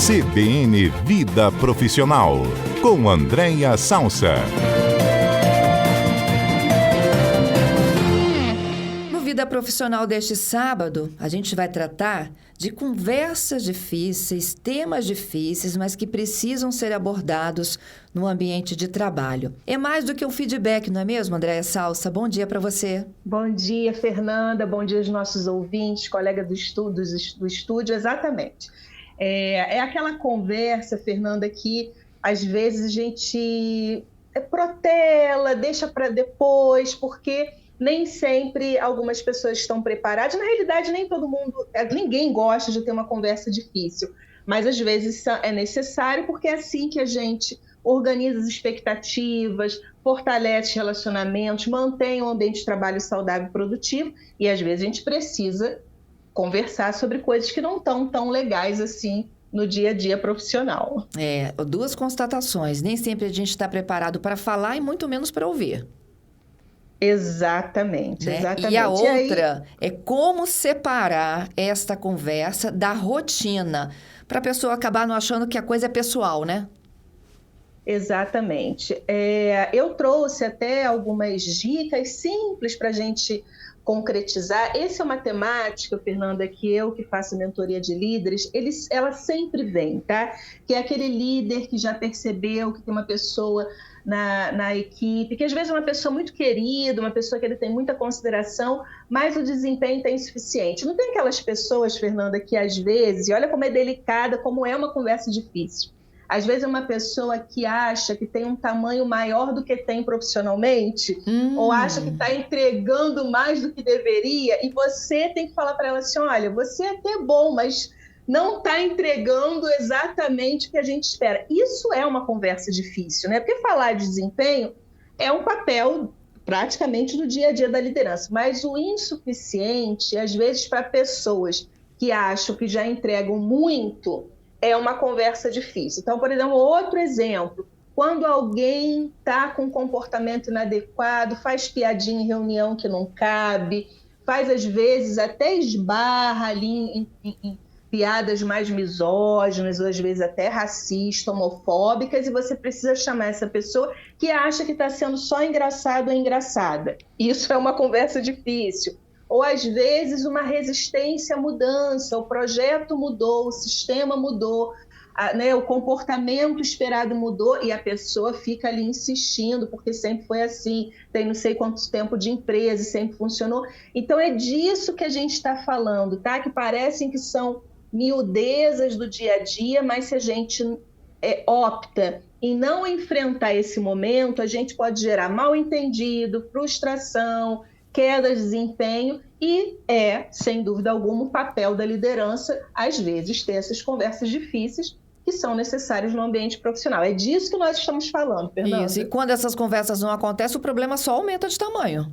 CBN Vida Profissional, com Andréia Salsa. No Vida Profissional deste sábado, a gente vai tratar de conversas difíceis, temas difíceis, mas que precisam ser abordados no ambiente de trabalho. É mais do que um feedback, não é mesmo, Andréia Salsa? Bom dia para você. Bom dia, Fernanda. Bom dia aos nossos ouvintes, colegas do estúdio. Exatamente. É aquela conversa, Fernanda, que às vezes a gente protela, deixa para depois, porque nem sempre algumas pessoas estão preparadas. Na realidade, nem todo mundo, ninguém gosta de ter uma conversa difícil, mas às vezes é necessário, porque é assim que a gente organiza as expectativas, fortalece relacionamentos, mantém um ambiente de trabalho saudável e produtivo, e às vezes a gente precisa conversar sobre coisas que não estão tão legais assim no dia a dia profissional. Duas constatações. Nem sempre a gente está preparado para falar e muito menos para ouvir. Exatamente, né? Exatamente. E a outra é como separar esta conversa da rotina, para a pessoa acabar não achando que a coisa é pessoal, né? Exatamente. Eu trouxe até algumas dicas simples para a gente concretizar. Essa é uma temática, Fernanda, que faço mentoria de líderes, ela sempre vem, tá? Que é aquele líder que já percebeu que tem uma pessoa na equipe, que às vezes é uma pessoa muito querida, uma pessoa que ele tem muita consideração, mas o desempenho está insuficiente. Não tem aquelas pessoas, Fernanda, que às vezes, e olha como é delicada, como é uma conversa difícil. Às vezes é uma pessoa que acha que tem um tamanho maior do que tem profissionalmente, ou acha que está entregando mais do que deveria, e você tem que falar para ela assim, olha, você é até bom, mas não está entregando exatamente o que a gente espera. Isso é uma conversa difícil, né? Porque falar de desempenho é um papel praticamente do dia a dia da liderança, mas o insuficiente, às vezes para pessoas que acham que já entregam muito, é uma conversa difícil. Então, por exemplo, outro exemplo, quando alguém está com um comportamento inadequado, faz piadinha em reunião que não cabe, faz às vezes até esbarra ali em piadas mais misóginas, ou às vezes até racistas, homofóbicas, e você precisa chamar essa pessoa que acha que está sendo só engraçado ou engraçada. Isso é uma conversa difícil. Ou, às vezes, uma resistência à mudança, o projeto mudou, o sistema mudou, o comportamento esperado mudou e a pessoa fica ali insistindo, porque sempre foi assim, tem não sei quanto tempo de empresa, sempre funcionou. Então, é disso que a gente está falando, tá? Que parecem que são miudezas do dia a dia, mas se a gente opta em não enfrentar esse momento, a gente pode gerar mal-entendido, frustração, queda de desempenho e sem dúvida alguma, o papel da liderança, às vezes, ter essas conversas difíceis que são necessárias no ambiente profissional. É disso que nós estamos falando, Fernanda. Isso, e quando essas conversas não acontecem, o problema só aumenta de tamanho.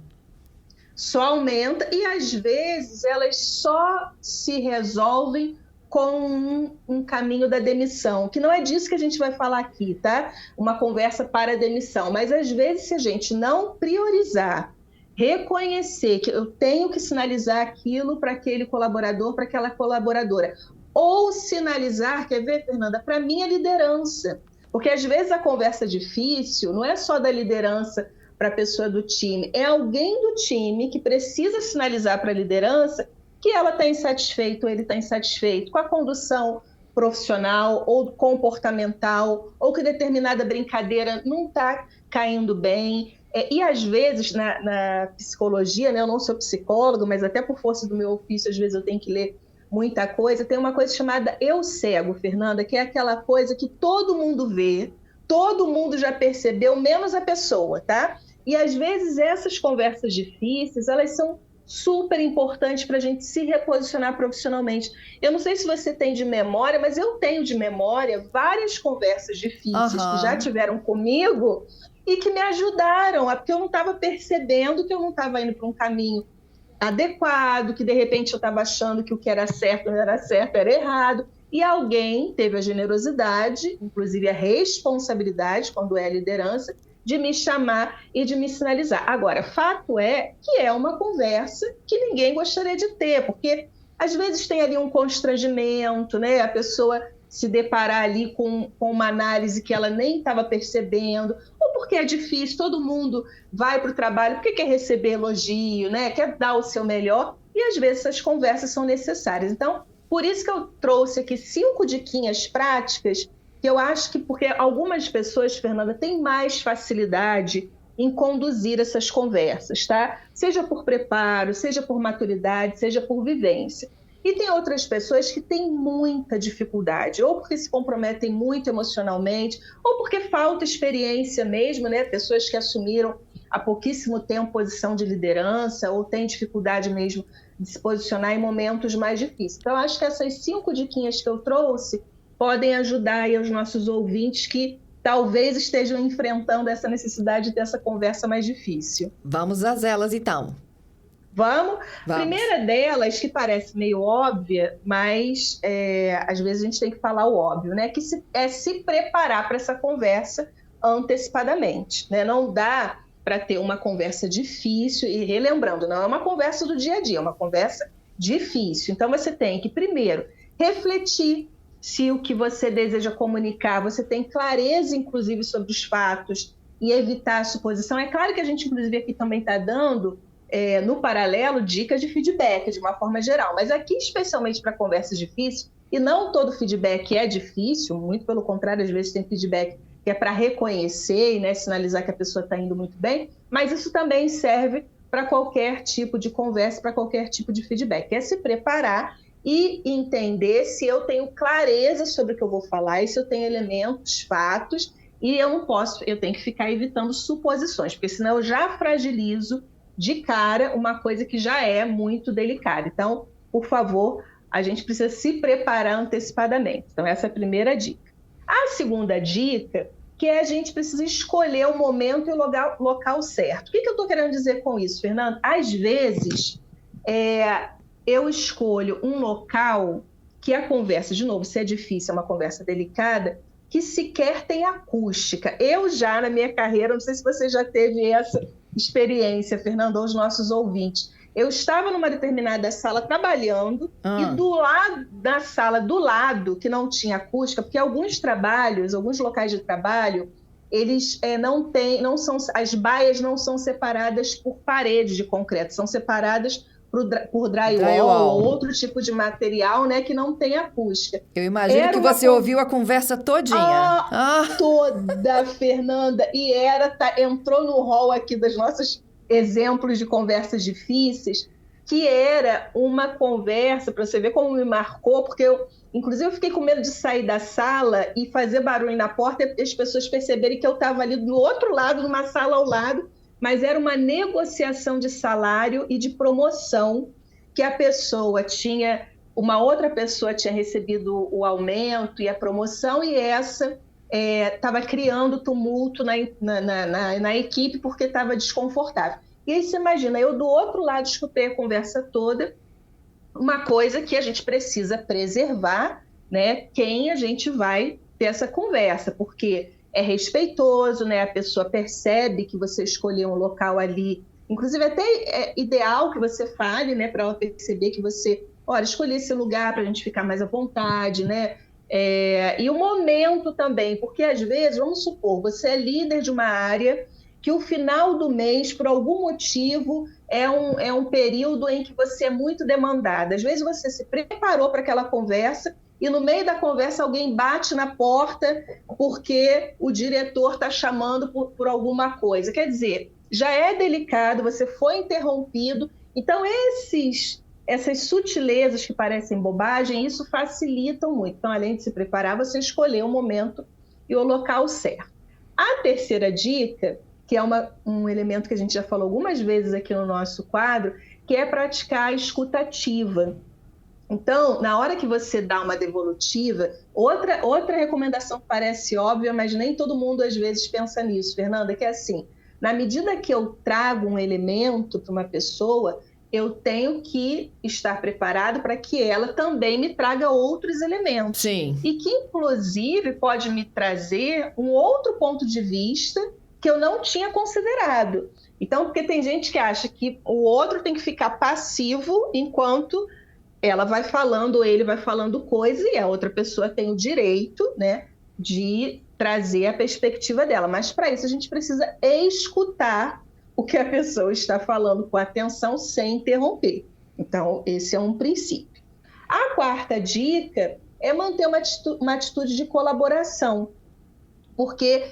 Só aumenta e, às vezes, elas só se resolvem com um caminho da demissão, que não é disso que a gente vai falar aqui, tá? Uma conversa para a demissão. Mas, às vezes, se a gente não priorizar, reconhecer que eu tenho que sinalizar aquilo para aquele colaborador, para aquela colaboradora. Ou sinalizar, quer ver, Fernanda, para a minha liderança. Porque às vezes a conversa difícil não é só da liderança para a pessoa do time, é alguém do time que precisa sinalizar para a liderança que ela está insatisfeita ou ele está insatisfeito com a condução profissional ou comportamental, ou que determinada brincadeira não está caindo bem. E às vezes, na psicologia, né, eu não sou psicóloga, mas até por força do meu ofício, às vezes eu tenho que ler muita coisa, tem uma coisa chamada eu cego, Fernanda, que é aquela coisa que todo mundo vê, todo mundo já percebeu, menos a pessoa, tá? E às vezes essas conversas difíceis, elas são super importantes para a gente se reposicionar profissionalmente. Eu não sei se você tem de memória, mas eu tenho de memória várias conversas difíceis que já tiveram comigo e que me ajudaram, porque eu não estava percebendo que eu não estava indo para um caminho adequado, que de repente eu estava achando que o que era certo não era certo, era errado. E alguém teve a generosidade, inclusive a responsabilidade, quando é a liderança, de me chamar e de me sinalizar. Agora, fato é que é uma conversa que ninguém gostaria de ter, porque às vezes tem ali um constrangimento, né? A pessoa se deparar ali com uma análise que ela nem estava percebendo, ou porque é difícil, todo mundo vai para o trabalho porque quer receber elogio, né? Quer dar o seu melhor, e às vezes essas conversas são necessárias. Então, por isso que eu trouxe aqui 5 diquinhas práticas, que eu acho que porque algumas pessoas, Fernanda, têm mais facilidade em conduzir essas conversas, tá? Seja por preparo, seja por maturidade, seja por vivência. E tem outras pessoas que têm muita dificuldade, ou porque se comprometem muito emocionalmente, ou porque falta experiência mesmo, né? Pessoas que assumiram há pouquíssimo tempo posição de liderança, ou têm dificuldade mesmo de se posicionar em momentos mais difíceis. Então, acho que essas 5 diquinhas que eu trouxe podem ajudar aí os nossos ouvintes que talvez estejam enfrentando essa necessidade de ter essa conversa mais difícil. Vamos às elas, então. Vamos? A primeira delas, que parece meio óbvia, mas às vezes a gente tem que falar o óbvio, né? Que é se preparar para essa conversa antecipadamente, né? Não dá para ter uma conversa difícil, e relembrando, não é uma conversa do dia a dia, é uma conversa difícil. Então você tem que, primeiro, refletir se o que você deseja comunicar, você tem clareza, inclusive, sobre os fatos e evitar a suposição. É claro que a gente, inclusive, aqui também está dando no paralelo, dicas de feedback, de uma forma geral. Mas aqui, especialmente para conversas difíceis, e não todo feedback é difícil, muito pelo contrário, às vezes tem feedback que é para reconhecer e, né, sinalizar que a pessoa está indo muito bem, mas isso também serve para qualquer tipo de conversa, para qualquer tipo de feedback. É se preparar e entender se eu tenho clareza sobre o que eu vou falar, e se eu tenho elementos, fatos, e eu tenho que ficar evitando suposições, porque senão eu já fragilizo de cara uma coisa que já é muito delicada. Então, por favor, a gente precisa se preparar antecipadamente. Então, essa é a primeira dica. A segunda dica, que é a gente precisa escolher o momento e o local certo. O que eu estou querendo dizer com isso, Fernando? Às vezes, eu escolho um local que a conversa, de novo, se é difícil, é uma conversa delicada, que sequer tem acústica. Eu já, na minha carreira, não sei se você já teve essa experiência, Fernando, aos nossos ouvintes. Eu estava numa determinada sala trabalhando e do lado da sala, do lado, que não tinha acústica, porque alguns locais de trabalho, eles as baias não são separadas por paredes de concreto, são separadas por drywall ou outro tipo de material, né, que não tem acústica. Eu imagino que você ouviu a conversa todinha. Toda, Fernanda. E entrou no rol aqui dos nossos exemplos de conversas difíceis, que era uma conversa, para você ver como me marcou, porque inclusive eu fiquei com medo de sair da sala e fazer barulho na porta e as pessoas perceberem que eu estava ali do outro lado, numa sala ao lado, mas era uma negociação de salário e de promoção, que uma outra pessoa tinha recebido o aumento e a promoção, e essa estava criando tumulto na equipe porque estava desconfortável. E aí você imagina, eu do outro lado escutei a conversa toda, uma coisa que a gente precisa preservar, né, quem a gente vai ter essa conversa, porque é respeitoso, né? A pessoa percebe que você escolheu um local ali, inclusive até é ideal que você fale, né, para ela perceber que você, olha, escolhi esse lugar para a gente ficar mais à vontade, né? E o momento também, porque às vezes, vamos supor, você é líder de uma área que o final do mês, por algum motivo, é um período em que você é muito demandada. Às vezes você se preparou para aquela conversa e no meio da conversa alguém bate na porta porque o diretor está chamando por alguma coisa. Quer dizer, já é delicado, você foi interrompido. Então, essas sutilezas que parecem bobagem, isso facilitam muito. Então, além de se preparar, você escolher o momento e o local certo. A terceira dica, que é um elemento que a gente já falou algumas vezes aqui no nosso quadro, que é praticar a escuta ativa. Então, na hora que você dá uma devolutiva, outra recomendação que parece óbvia, mas nem todo mundo às vezes pensa nisso, Fernanda, que é assim, na medida que eu trago um elemento para uma pessoa, eu tenho que estar preparado para que ela também me traga outros elementos. Sim. E que, inclusive, pode me trazer um outro ponto de vista que eu não tinha considerado. Então, porque tem gente que acha que o outro tem que ficar passivo enquanto ela vai falando, ou ele vai falando coisa, e a outra pessoa tem o direito, né, de trazer a perspectiva dela. Mas para isso a gente precisa escutar o que a pessoa está falando com atenção sem interromper. Então, esse é um princípio. A quarta dica é manter uma atitude de colaboração. Porque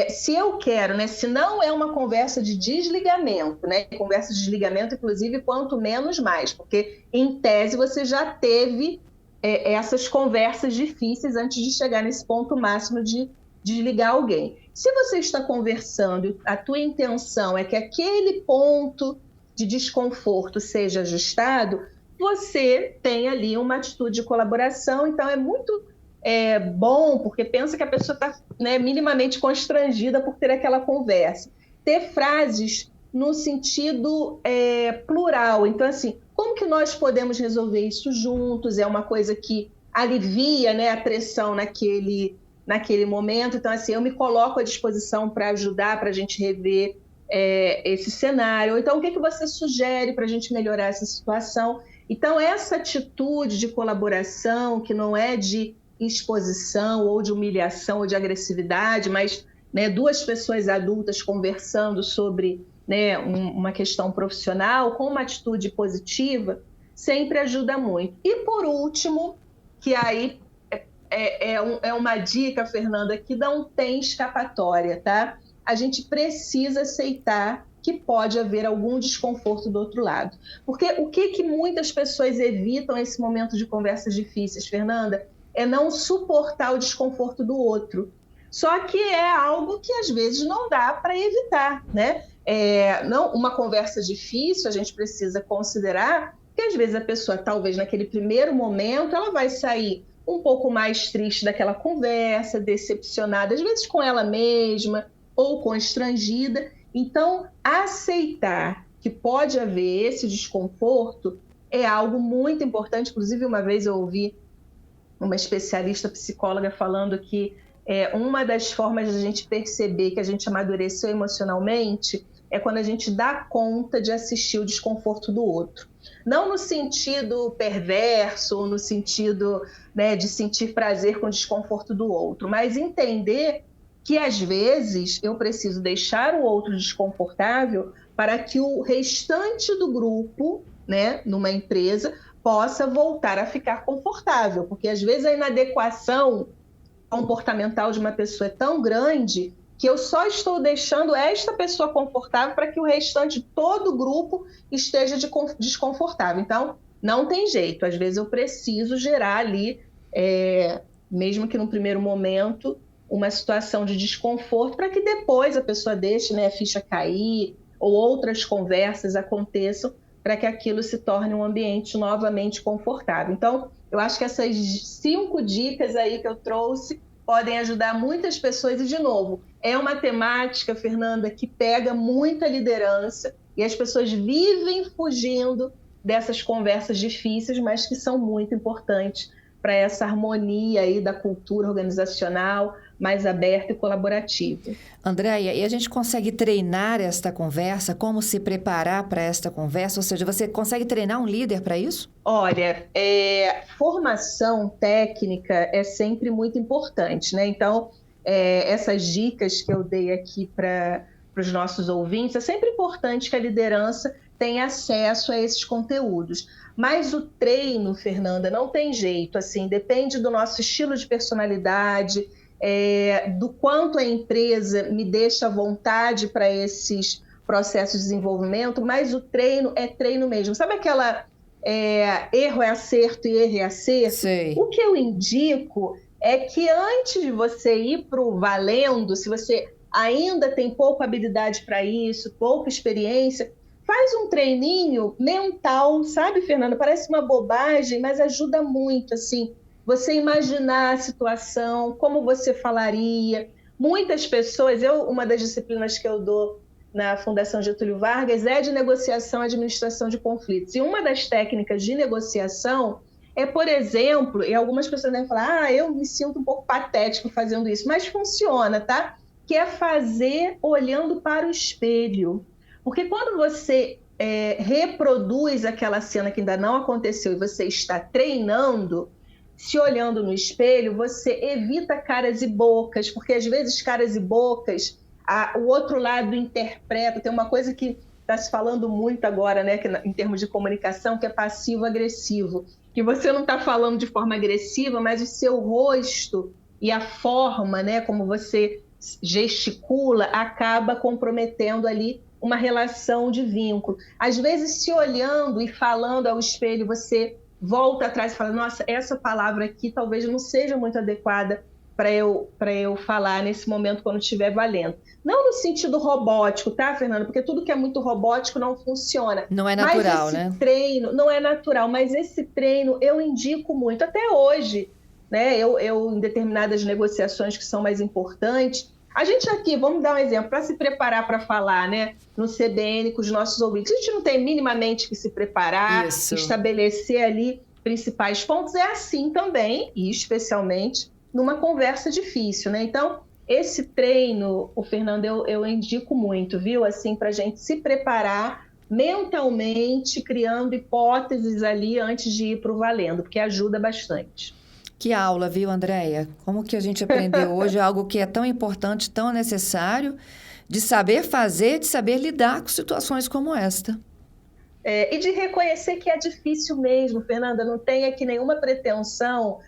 se eu quero, né, se não é uma conversa de desligamento, né, conversa de desligamento, inclusive, quanto menos mais, porque, em tese, você já teve essas conversas difíceis antes de chegar nesse ponto máximo de desligar alguém. Se você está conversando, a tua intenção é que aquele ponto de desconforto seja ajustado, você tem ali uma atitude de colaboração, então é muito bom, porque pensa que a pessoa está, né, minimamente constrangida por ter aquela conversa. Ter frases no sentido plural, então assim, como que nós podemos resolver isso juntos? É uma coisa que alivia, né, a pressão naquele momento. Então, assim, eu me coloco à disposição para ajudar, para a gente rever esse cenário. Então, o que você sugere para a gente melhorar essa situação? Então, essa atitude de colaboração, que não é de exposição ou de humilhação ou de agressividade, mas, né, duas pessoas adultas conversando sobre, né, uma questão profissional, com uma atitude positiva, sempre ajuda muito. E, por último, que aí é uma dica, Fernanda, que não tem escapatória, tá? A gente precisa aceitar que pode haver algum desconforto do outro lado. Porque o que muitas pessoas evitam nesse momento de conversas difíceis, Fernanda, é não suportar o desconforto do outro. Só que é algo que, às vezes, não dá para evitar, né? Não, uma conversa difícil, a gente precisa considerar que, às vezes, a pessoa, talvez, naquele primeiro momento, ela vai sair um pouco mais triste daquela conversa, decepcionada, às vezes com ela mesma ou constrangida. Então, aceitar que pode haver esse desconforto é algo muito importante. Inclusive, uma vez eu ouvi uma especialista psicóloga falando que uma das formas de a gente perceber que a gente amadureceu emocionalmente é quando a gente dá conta de assistir o desconforto do outro. Não no sentido perverso, no sentido, né, de sentir prazer com o desconforto do outro, mas entender que, às vezes, eu preciso deixar o outro desconfortável para que o restante do grupo, né, numa empresa, possa voltar a ficar confortável. Porque, às vezes, a inadequação comportamental de uma pessoa é tão grande que eu só estou deixando esta pessoa confortável para que o restante de todo o grupo esteja desconfortável. Então, não tem jeito. Às vezes eu preciso gerar ali, mesmo que no primeiro momento, uma situação de desconforto para que depois a pessoa deixe, né, a ficha cair ou outras conversas aconteçam para que aquilo se torne um ambiente novamente confortável. Então, eu acho que essas 5 dicas aí que eu trouxe podem ajudar muitas pessoas. E, de novo, é uma temática, Fernanda, que pega muita liderança e as pessoas vivem fugindo dessas conversas difíceis, mas que são muito importantes para essa harmonia aí da cultura organizacional mais aberta e colaborativa. Andréia, e a gente consegue treinar esta conversa? Como se preparar para esta conversa? Ou seja, você consegue treinar um líder para isso? Olha, formação técnica é sempre muito importante, né? Então, essas dicas que eu dei aqui para os nossos ouvintes, é sempre importante que a liderança tenha acesso a esses conteúdos. Mas o treino, Fernanda, não tem jeito, assim, depende do nosso estilo de personalidade, do quanto a empresa me deixa à vontade para esses processos de desenvolvimento, mas o treino é treino mesmo. Sabe aquela erro é acerto e erro é acerto? Sei. O que eu indico é que antes de você ir para o valendo, se você ainda tem pouca habilidade para isso, pouca experiência, faz um treininho mental, sabe, Fernanda? Parece uma bobagem, mas ajuda muito, assim, você imaginar a situação, como você falaria. Muitas pessoas, uma das disciplinas que eu dou na Fundação Getúlio Vargas é de negociação e administração de conflitos. E uma das técnicas de negociação é, por exemplo, e algumas pessoas devem falar, eu me sinto um pouco patético fazendo isso, mas funciona, tá? Que é fazer olhando para o espelho. Porque quando você reproduz aquela cena que ainda não aconteceu e você está treinando, se olhando no espelho, você evita caras e bocas, porque às vezes caras e bocas, o outro lado interpreta. Tem uma coisa que está se falando muito agora, né, que, em termos de comunicação, que é passivo-agressivo, que você não está falando de forma agressiva, mas o seu rosto e a forma, né, como você gesticula, acaba comprometendo ali uma relação de vínculo. Às vezes, se olhando e falando ao espelho, você volta atrás e fala, nossa, essa palavra aqui talvez não seja muito adequada para eu falar nesse momento quando estiver valendo. Não no sentido robótico, tá, Fernanda? Porque tudo que é muito robótico não funciona. Não é natural, mas esse né? treino não é natural, mas esse treino eu indico muito. Até hoje, né? Eu em determinadas negociações que são mais importantes, a gente aqui, vamos dar um exemplo, para se preparar para falar, né, no CBN com os nossos ouvintes, a gente não tem minimamente que se preparar, estabelecer ali principais pontos, é assim também, e especialmente numa conversa difícil, né? Então, esse treino, o Fernando, eu indico muito, viu? Assim, para a gente se preparar mentalmente, criando hipóteses ali antes de ir para o valendo, porque ajuda bastante. Que aula, viu, Andréia? Como que a gente aprendeu hoje algo que é tão importante, tão necessário, de saber fazer, de saber lidar com situações como esta. E de reconhecer que é difícil mesmo, Fernanda, não tem aqui nenhuma pretensão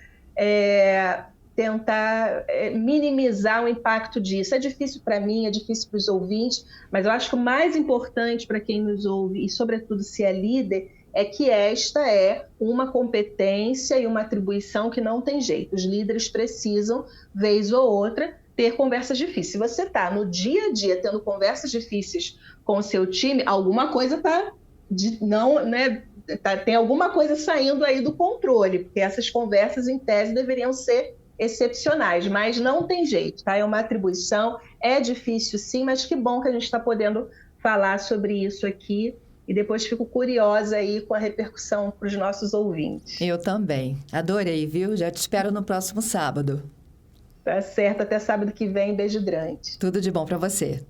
tentar minimizar o impacto disso. É difícil para mim, é difícil para os ouvintes, mas eu acho que o mais importante para quem nos ouve, e sobretudo se é líder, é que esta é uma competência e uma atribuição que não tem jeito. Os líderes precisam, vez ou outra, ter conversas difíceis. Se você está no dia a dia tendo conversas difíceis com o seu time, alguma coisa tem alguma coisa saindo aí do controle, porque essas conversas, em tese, deveriam ser excepcionais, mas não tem jeito, tá? É uma atribuição, é difícil sim, mas que bom que a gente está podendo falar sobre isso aqui. E depois fico curiosa aí com a repercussão para os nossos ouvintes. Eu também. Adorei, viu? Já te espero no próximo sábado. Tá certo. Até sábado que vem. Beijo grande. Tudo de bom para você.